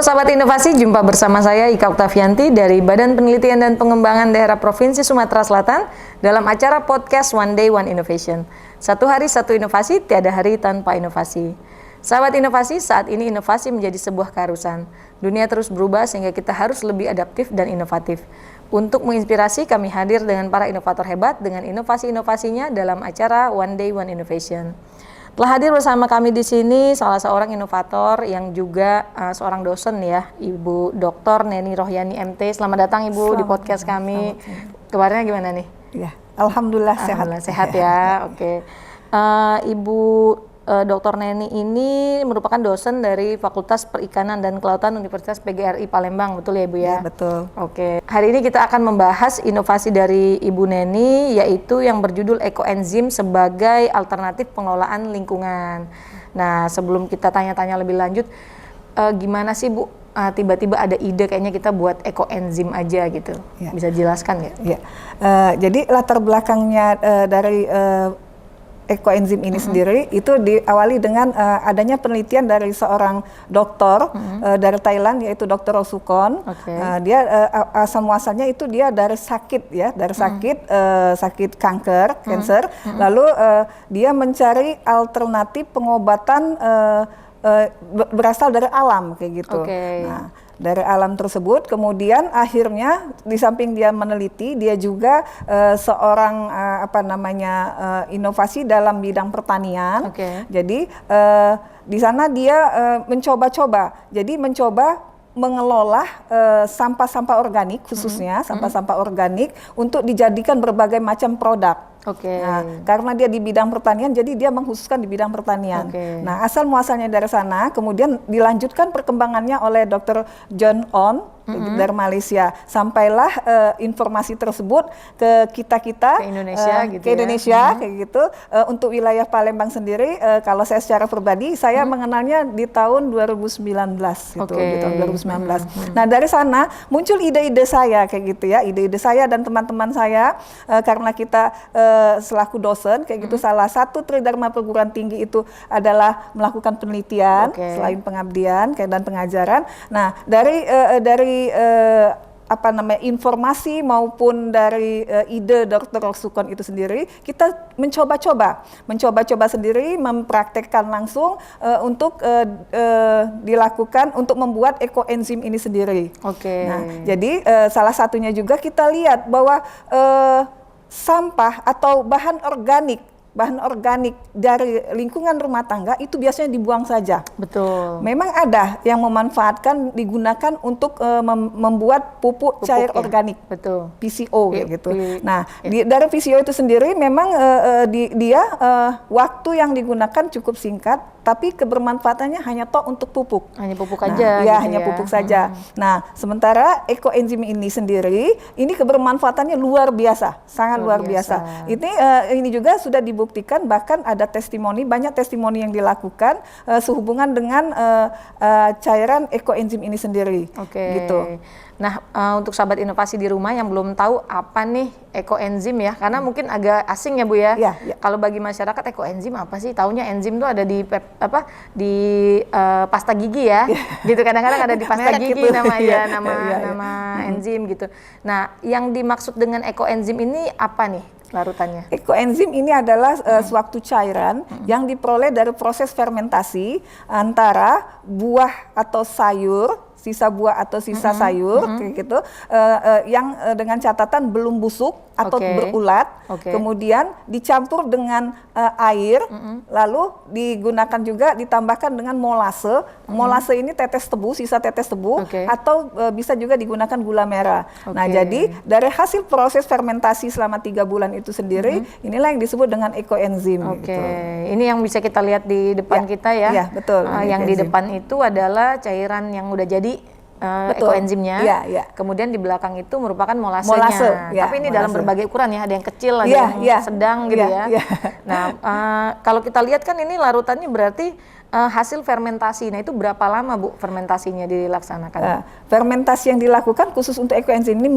Halo Sahabat Inovasi, jumpa bersama saya Ika Oktavianti dari Badan Penelitian dan Pengembangan Daerah Provinsi Sumatera Selatan dalam acara podcast One Day One Innovation. Satu hari satu inovasi, tiada hari tanpa inovasi. Sahabat Inovasi, saat ini inovasi menjadi sebuah keharusan. Dunia terus berubah sehingga kita harus lebih adaptif dan inovatif. Untuk menginspirasi, kami hadir dengan para inovator hebat dengan inovasi-inovasinya dalam acara One Day One Innovation. Telah hadir bersama kami di sini salah seorang inovator yang juga seorang dosen ya, Ibu Dr. Neni Rohyani MT. Selamat datang Ibu di podcast kami. Kabarnya gimana nih? Ya, Alhamdulillah sehat ya. Oke. Ibu Dr. Neni ini merupakan dosen dari Fakultas Perikanan dan Kelautan Universitas PGRI Palembang, betul ya Ibu ya? Ya, betul. Oke. Hari ini kita akan membahas inovasi dari Ibu Neni, yaitu yang berjudul ekoenzim sebagai alternatif pengelolaan lingkungan. Nah, sebelum kita tanya-tanya lebih lanjut, gimana sih Bu? Tiba-tiba ada ide kayaknya kita buat ekoenzim aja gitu. Ya. Bisa jelaskan nggak? Ya. Jadi latar belakangnya dari ekoenzim ini sendiri itu diawali dengan adanya penelitian dari seorang dokter dari Thailand, yaitu Dr. Rosukon. Dia asal muasalnya itu dia dari sakit ya, dari sakit kanker, cancer. Lalu dia mencari alternatif pengobatan berasal dari alam kayak gitu. Nah, dari alam tersebut, kemudian akhirnya di samping dia meneliti, dia juga seorang inovasi dalam bidang pertanian. Jadi di sana dia mencoba-coba, jadi mencoba mengelola sampah-sampah organik, khususnya sampah-sampah organik untuk dijadikan berbagai macam produk. Nah, karena dia di bidang pertanian, jadi dia mengkhususkan di bidang pertanian. Nah, asal muasalnya dari sana, kemudian dilanjutkan perkembangannya oleh Dr. John On dari Malaysia. Sampailah informasi tersebut ke kita ke Indonesia, ke Indonesia kayak gitu. Untuk wilayah Palembang sendiri, kalau saya secara pribadi, saya mengenalnya di tahun 2019 gitu, di tahun 2019. Nah, dari sana muncul ide-ide saya kayak gitu ya, ide-ide saya dan teman-teman saya, karena kita selaku dosen kayak gitu, salah satu tridharma perguruan tinggi itu adalah melakukan penelitian selain pengabdian dan pengajaran. Nah, dari informasi maupun dari ide Dr. Rosukon itu sendiri, kita mencoba-coba sendiri, mempraktekkan langsung untuk dilakukan untuk membuat ekoenzim ini sendiri. Nah, jadi salah satunya juga kita lihat bahwa sampah atau bahan organik dari lingkungan rumah tangga itu biasanya dibuang saja. Betul. Memang ada yang memanfaatkan, digunakan untuk membuat pupuk cair organik. Betul. PCO gitu. Nah, dari PCO itu sendiri memang dia waktu yang digunakan cukup singkat, tapi kebermanfaatannya hanya untuk pupuk. Hanya pupuk aja. Ya, hanya pupuk saja. Nah, sementara ekoenzim ini sendiri, ini kebermanfaatannya luar biasa, sangat luar biasa. Ini juga sudah dibuktikan, bahkan ada testimoni, banyak testimoni yang dilakukan sehubungan dengan cairan ekoenzim ini sendiri. Gitu. Nah, untuk sahabat inovasi di rumah yang belum tahu apa nih ekoenzim ya, karena mungkin agak asing ya Bu ya. Kalau bagi masyarakat ekoenzim apa sih? Taunya enzim tuh ada di pasta gigi ya. Gitu, kadang-kadang ada di pasta gigi nama enzim gitu. Nah, yang dimaksud dengan ekoenzim ini apa nih larutannya? Ekoenzim ini adalah suatu cairan yang diperoleh dari proses fermentasi antara buah atau sayur, sisa buah atau sisa sayur kayak gitu, yang dengan catatan belum busuk atau berulat, kemudian dicampur dengan air, lalu digunakan juga ditambahkan dengan molase. Molase ini tetes tebu, sisa tetes tebu, atau bisa juga digunakan gula merah. Nah, jadi dari hasil proses fermentasi selama 3 bulan itu sendiri, inilah yang disebut dengan ekoenzim. Gitu. Ini yang bisa kita lihat di depan kita ya. Iya, betul. Yang di depan itu adalah cairan yang udah jadi ekoenzimnya. Kemudian di belakang itu merupakan molasenya. Tapi ini dalam berbagai ukuran ya, ada yang kecil, ada yang sedang gitu ya. Nah, kalau kita lihat kan ini larutannya berarti hasil fermentasi. Nah itu berapa lama Bu fermentasinya dilaksanakan? Fermentasi yang dilakukan khusus untuk ekoenzim ini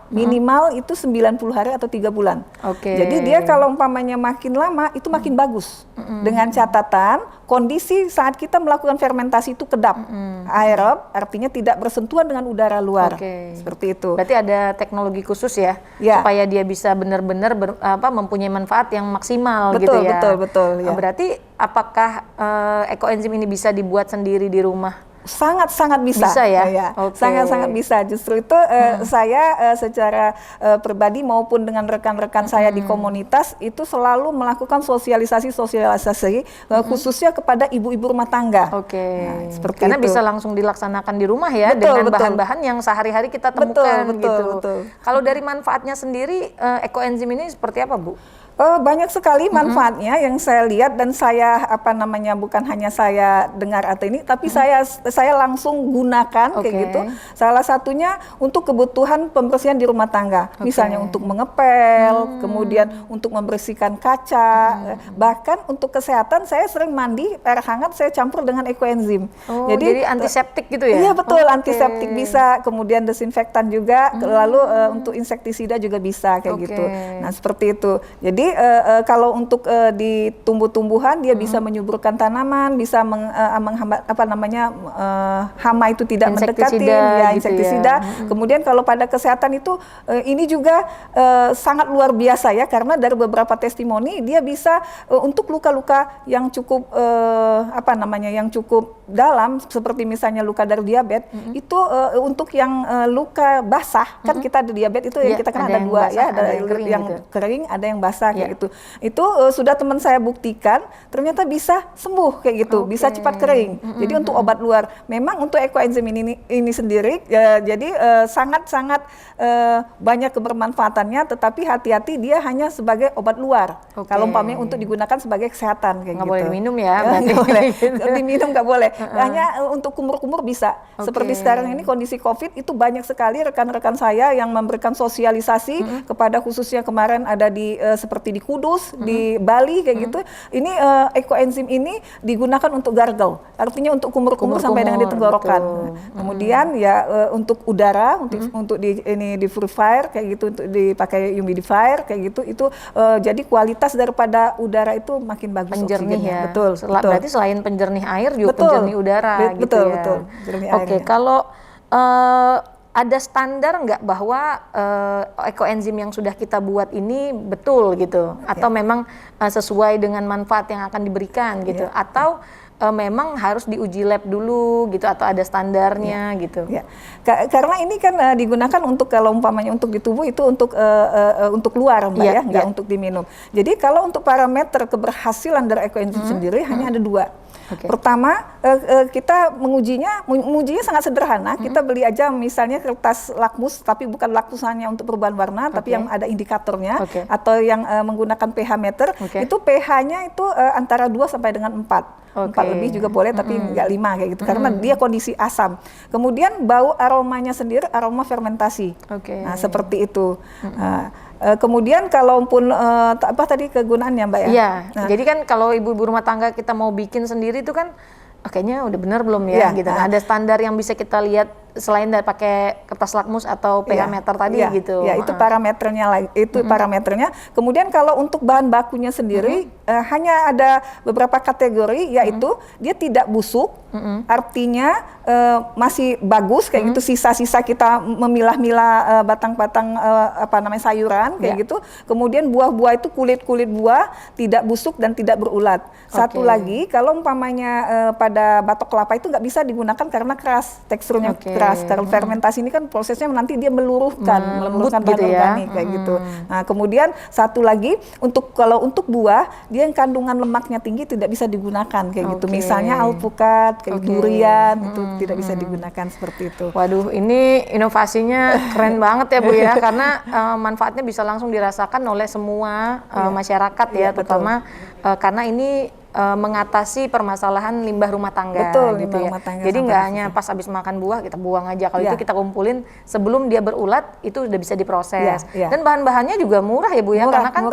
minimal itu 90 hari atau 3 bulan. Jadi dia kalau umpamanya makin lama itu makin bagus. Dengan catatan kondisi saat kita melakukan fermentasi itu kedap, aerob, artinya tidak bersentuhan dengan udara luar. Seperti itu. Berarti ada teknologi khusus ya, supaya dia bisa benar-benar mempunyai manfaat yang maksimal gitu ya. Betul. Ya. Berarti apakah ekoenzim ini bisa dibuat sendiri di rumah? Sangat-sangat bisa. Bisa ya? Sangat-sangat bisa. Justru itu saya secara pribadi maupun dengan rekan-rekan saya di komunitas itu selalu melakukan sosialisasi khususnya kepada ibu-ibu rumah tangga. Nah, seperti karena itu bisa langsung dilaksanakan di rumah ya, dengan bahan-bahan yang sehari-hari kita temukan gitu. Kalau dari manfaatnya sendiri, ekoenzim ini seperti apa Bu? Banyak sekali manfaatnya yang saya lihat dan saya bukan hanya saya dengar atau ini, tapi saya langsung gunakan kayak gitu. Salah satunya untuk kebutuhan pembersihan di rumah tangga, misalnya untuk mengepel, kemudian untuk membersihkan kaca, bahkan untuk kesehatan saya sering mandi air hangat saya campur dengan ekoenzim. Jadi antiseptik gitu ya? Iya betul, antiseptik bisa, kemudian desinfektan juga, lalu untuk insektisida juga bisa kayak gitu. Nah seperti itu. Jadi kalau untuk di tumbuh-tumbuhan dia bisa menyuburkan tanaman, bisa menghambat hama itu tidak mendekati, insektisida. Kemudian kalau pada kesehatan itu ini juga sangat luar biasa ya, karena dari beberapa testimoni dia bisa untuk luka-luka yang cukup yang cukup dalam, seperti misalnya luka dari diabetes itu untuk yang luka basah, kan kita ada diabetes itu kita kan ada dua ya, ada yang kering, ada yang basah kayak gitu. Itu sudah teman saya buktikan ternyata bisa sembuh kayak gitu, bisa cepat kering. Jadi untuk obat luar, memang untuk ekoenzim ini sendiri jadi sangat-sangat banyak kebermanfaatannya, tetapi hati-hati dia hanya sebagai obat luar. Kalau umpamanya untuk digunakan sebagai kesehatan kayak nggak gitu. Boleh diminum ya? Nggak boleh, diminum nggak boleh. Hanya untuk kumur-kumur bisa. Seperti sekarang ini kondisi COVID itu banyak sekali rekan-rekan saya yang memberikan sosialisasi kepada, khususnya kemarin ada di seperti di Kudus, di Bali kayak gitu. Ini ekoenzim ini digunakan untuk gargle, artinya untuk kumur-kumur sampai dengan di tenggorokan. Kemudian ya untuk udara, untuk di purifier kayak gitu, untuk dipakai humidifier kayak gitu, itu jadi kualitas daripada udara itu makin bagus. Penjernih ya. Betul. Berarti selain penjernih air juga penjernih udara gitu ya. Betul. Kalau ada standar nggak bahwa ekoenzim yang sudah kita buat ini betul gitu, atau memang sesuai dengan manfaat yang akan diberikan gitu, atau memang harus diuji lab dulu gitu, atau ada standarnya gitu? Karena ini kan digunakan untuk, kalau umpamanya untuk di tubuh itu untuk luar Mbak nggak untuk diminum. Jadi kalau untuk parameter keberhasilan dari ekoenzim sendiri hanya ada 2. Pertama, kita mengujinya sangat sederhana. Kita beli aja misalnya kertas lakmus, tapi bukan lakmus hanya untuk perubahan warna, tapi yang ada indikatornya, atau yang menggunakan pH meter. Itu pH-nya itu antara 2 sampai dengan 4. 4 lebih juga boleh, tapi nggak 5 kayak gitu, karena dia kondisi asam. Kemudian bau aromanya sendiri aroma fermentasi. Nah seperti itu. Kemudian kalaupun tadi kegunaannya Mbak ya? Iya, jadi kan kalau ibu-ibu rumah tangga kita mau bikin sendiri itu kan kayaknya udah benar belum ya gitu. Nah, ada standar yang bisa kita lihat selain dari pakai kertas lakmus atau pH meter tadi gitu. Ya, itu parameternya parameternya. Kemudian kalau untuk bahan bakunya sendiri hanya ada beberapa kategori, yaitu dia tidak busuk, artinya masih bagus kayak gitu. Sisa-sisa kita memilah-milah batang-batang sayuran kayak gitu. Kemudian buah-buah itu kulit-kulit buah tidak busuk dan tidak berulat. Satu lagi, kalau umpamanya pada batok kelapa itu nggak bisa digunakan karena keras, teksturnya keras. Karena fermentasi ini kan prosesnya nanti dia meluluhkan bahan organik kayak gitu. Nah kemudian satu lagi, kalau untuk buah dia yang kandungan lemaknya tinggi tidak bisa digunakan kayak gitu. Misalnya alpukat, kayak durian itu tidak bisa digunakan seperti itu. Waduh, ini inovasinya keren banget ya Bu ya, karena manfaatnya bisa langsung dirasakan oleh semua masyarakat ya, terutama karena ini mengatasi permasalahan limbah rumah tangga. Betul, gitu limbah ya. rumah tangga. Jadi nggak hanya pas habis makan buah kita buang aja. Kalau itu kita kumpulin sebelum dia berulat itu udah bisa diproses. Dan bahan-bahannya juga murah ya Bu ya, karena kan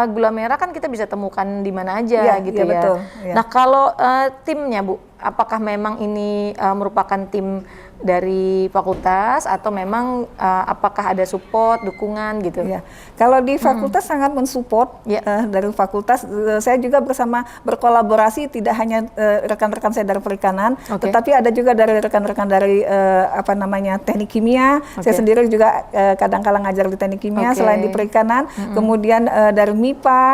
gula merah kan kita bisa temukan di mana aja gitu ya. Betul, Nah kalau timnya Bu, apakah memang ini merupakan tim dari fakultas atau memang apakah ada support, dukungan gitu? Ya. Kalau di fakultas sangat mensupport dari fakultas. Saya juga berkolaborasi tidak hanya rekan-rekan saya dari perikanan, tetapi ada juga dari rekan-rekan dari teknik kimia. Saya sendiri juga kadang-kala ngajar di teknik kimia selain di perikanan. Kemudian dari MIPA,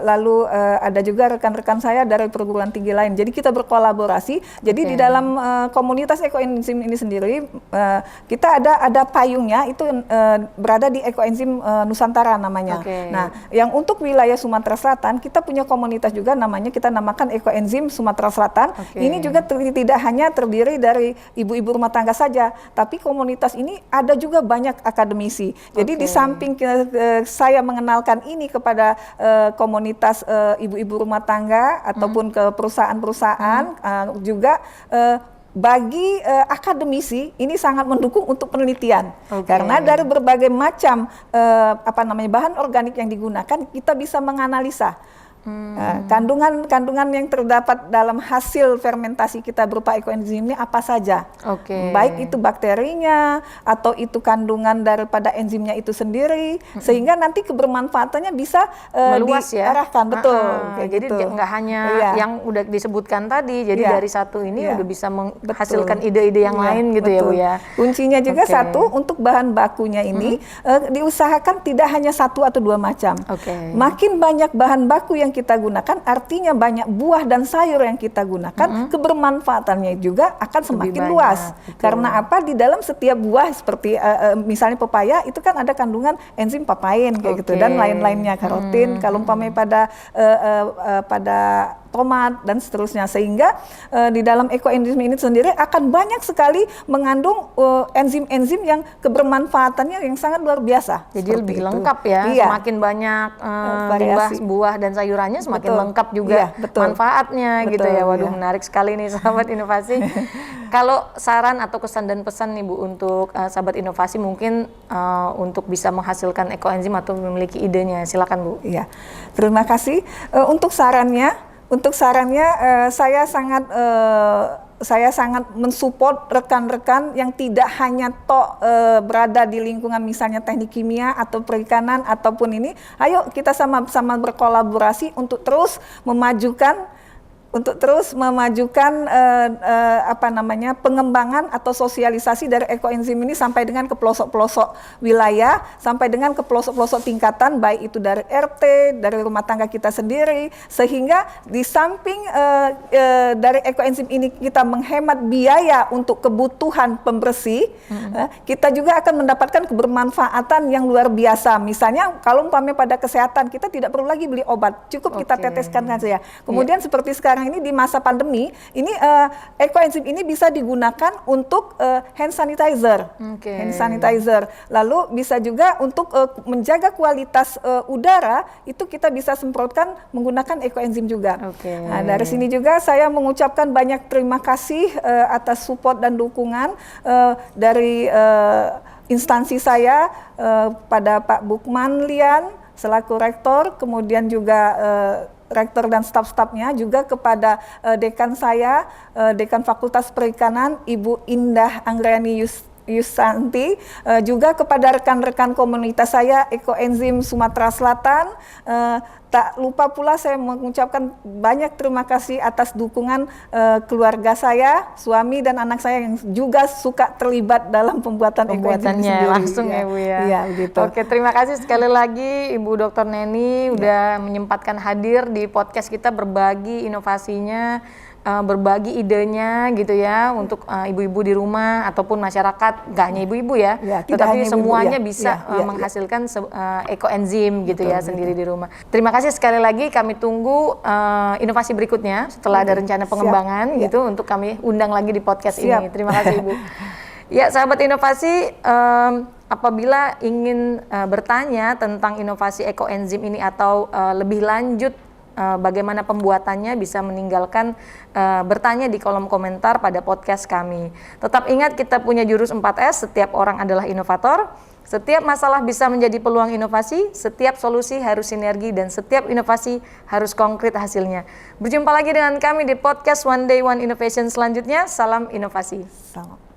lalu ada juga rekan-rekan saya dari perguruan tinggi lain. Jadi kita berkolaborasi. Jadi di dalam komunitas ekoenzim ini sendiri kita ada payungnya itu berada di Ekoenzim Nusantara namanya. Nah, yang untuk wilayah Sumatera Selatan kita punya komunitas juga kita namakan Ekoenzim Sumatera Selatan. Ini juga tidak hanya terdiri dari ibu-ibu rumah tangga saja, tapi komunitas ini ada juga banyak akademisi. Jadi di samping saya mengenalkan ini kepada komunitas ibu-ibu rumah tangga ataupun ke perusahaan-perusahaan juga bagi akademisi ini sangat mendukung untuk penelitian karena dari berbagai macam bahan organik yang digunakan kita bisa menganalisa kandungan yang terdapat dalam hasil fermentasi kita berupa ekoenzim ini apa saja, baik itu bakterinya atau itu kandungan daripada enzimnya itu sendiri, sehingga nanti kebermanfaatannya bisa meluas diarahkan, betul. Jadi nggak hanya yang udah disebutkan tadi, jadi dari satu ini udah bisa menghasilkan ide-ide yang lain gitu ya Bu ya. Kuncinya juga satu, untuk bahan bakunya ini diusahakan tidak hanya satu atau dua macam. Makin banyak bahan baku yang kita gunakan, artinya banyak buah dan sayur yang kita gunakan, kebermanfaatannya juga akan semakin luas. Karena apa? Di dalam setiap buah seperti misalnya pepaya itu kan ada kandungan enzim papain kayak gitu dan lain-lainnya, karotin, kalau umpamanya pada tomat dan seterusnya, sehingga di dalam ekoenzim ini sendiri akan banyak sekali mengandung enzim-enzim yang kebermanfaatannya yang sangat luar biasa. Jadi lebih lengkap ya, semakin banyak buah dan sayurannya semakin lengkap juga manfaatnya gitu ya. Waduh, menarik sekali nih sahabat inovasi. Kalau saran atau kesan dan pesan nih Bu untuk sahabat inovasi mungkin untuk bisa menghasilkan ekoenzim atau memiliki idenya, silakan Bu. Iya, terima kasih. Untuk sarannya saya sangat mensupport rekan-rekan yang tidak hanya berada di lingkungan misalnya teknik kimia atau perikanan ataupun ini. Ayo kita sama-sama berkolaborasi untuk terus memajukan pengembangan atau sosialisasi dari ekoenzim ini sampai dengan ke pelosok-pelosok wilayah, sampai dengan ke pelosok-pelosok tingkatan, baik itu dari RT, dari rumah tangga kita sendiri, sehingga di samping dari ekoenzim ini kita menghemat biaya untuk kebutuhan pembersih, kita juga akan mendapatkan kebermanfaatan yang luar biasa. Misalnya kalau umpamanya pada kesehatan kita tidak perlu lagi beli obat, cukup kita teteskan saja. Kemudian seperti sekarang ini di masa pandemi, ini ekoenzim ini bisa digunakan untuk hand sanitizer. Lalu bisa juga untuk menjaga kualitas udara, itu kita bisa semprotkan menggunakan ekoenzim juga. Nah, dari sini juga saya mengucapkan banyak terima kasih atas support dan dukungan dari instansi saya pada Pak Bukman Lian selaku rektor, kemudian juga rektor dan staf-stafnya, juga kepada dekan saya, dekan Fakultas Perikanan, Ibu Indah Anggrani Yusanti, juga kepada rekan-rekan komunitas saya Ekoenzim Sumatera Selatan. Tak lupa pula saya mengucapkan banyak terima kasih atas dukungan keluarga saya, suami dan anak saya yang juga suka terlibat dalam pembuatannya langsung ya Bu ya. Iya, begitu. Oke, terima kasih sekali lagi Ibu Dr. Neni udah menyempatkan hadir di podcast kita, berbagi inovasinya, berbagi idenya gitu ya untuk ibu-ibu di rumah ataupun masyarakat, nggak hanya ibu-ibu ya, tetapi semuanya bisa menghasilkan ekoenzim gitu ya sendiri di rumah. Terima kasih sekali lagi, kami tunggu inovasi berikutnya setelah ada rencana pengembangan gitu untuk kami undang lagi di podcast ini. Terima kasih Ibu. Ya sahabat inovasi, apabila ingin bertanya tentang inovasi ekoenzim ini atau lebih lanjut bagaimana pembuatannya bisa meninggalkan bertanya di kolom komentar pada podcast kami. Tetap ingat kita punya jurus 4S, setiap orang adalah inovator. Setiap masalah bisa menjadi peluang inovasi, setiap solusi harus sinergi, dan setiap inovasi harus konkret hasilnya. Berjumpa lagi dengan kami di podcast One Day One Innovation selanjutnya. Salam inovasi. Sama.